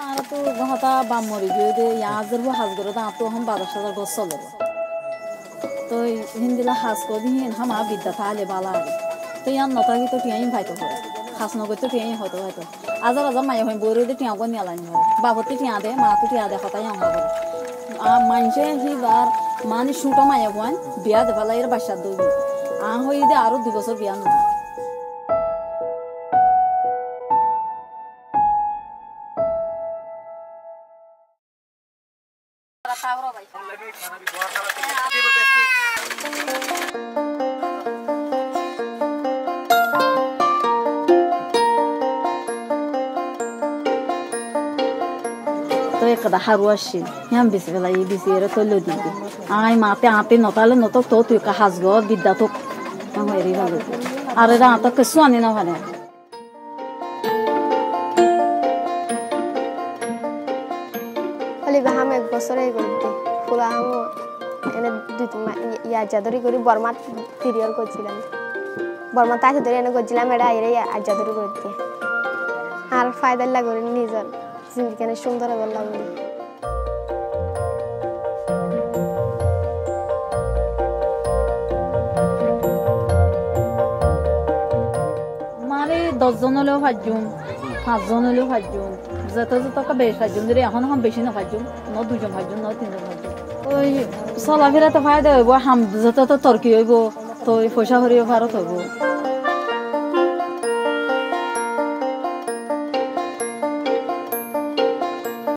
আর তো গহতা বাম মরি গিয়ে দে ইয়াজের বো হাজ করে দা তো হাম 12,000 গছ চলে তো হিন্দিলা হাজ কো দিন হামা বিদ্যা তালে বালা তো ইয়ান নতা কি তো টিয়াই ভাইতো হয় হাজ নগর তো টিয়াই হয়তো হয়তো আজার আজার মাই হয় বইরে দে টিয়া গো নিয়ালানি হয় বাবতে টিয়া দে মা তো টিয়া দে হতাই আম হবে মানছে হিবার মানে শুটো মাইয়া গন বিয়া দে বালা এর বাসা দই হই দে আরো 2 বছর বিয়া নয় তো একদা হারুয়াশি হ্যাঁ বেশি বেলা এই বেশি এর তৈল দিবি আই মাতে আতে নতালে নতক তো তুই কা হাসগো বিদ্যা তো হেরি ভালো আর এরা আতক কিছু আনি না ভালো খালি হাম 1 বছর এই করতে ফুলা হাম এনে দুই ইয়া জাদরি করি বর্মা সিরিয়াল করছিলাম বর্মা তাকে ধরে এনে করছিলাম এটা এর জাদরি করতে আর ফায়দা লাগরে নিজের জিন্দগিনে সুন্দর হবে লাগবে মানে 10 জন হলেও 5 জন 5 জন হলেও 5 জন যত যত বেশ 5 জন ধরে এখন হাম বেশি না 5 জন ন 2 জন 5 জন ন 3 জন 5 জন ওই চলাফেরা তো ফায়দা হইব হাম যত তো তরকি হইব তো পয়সা হরিও ভারত হইব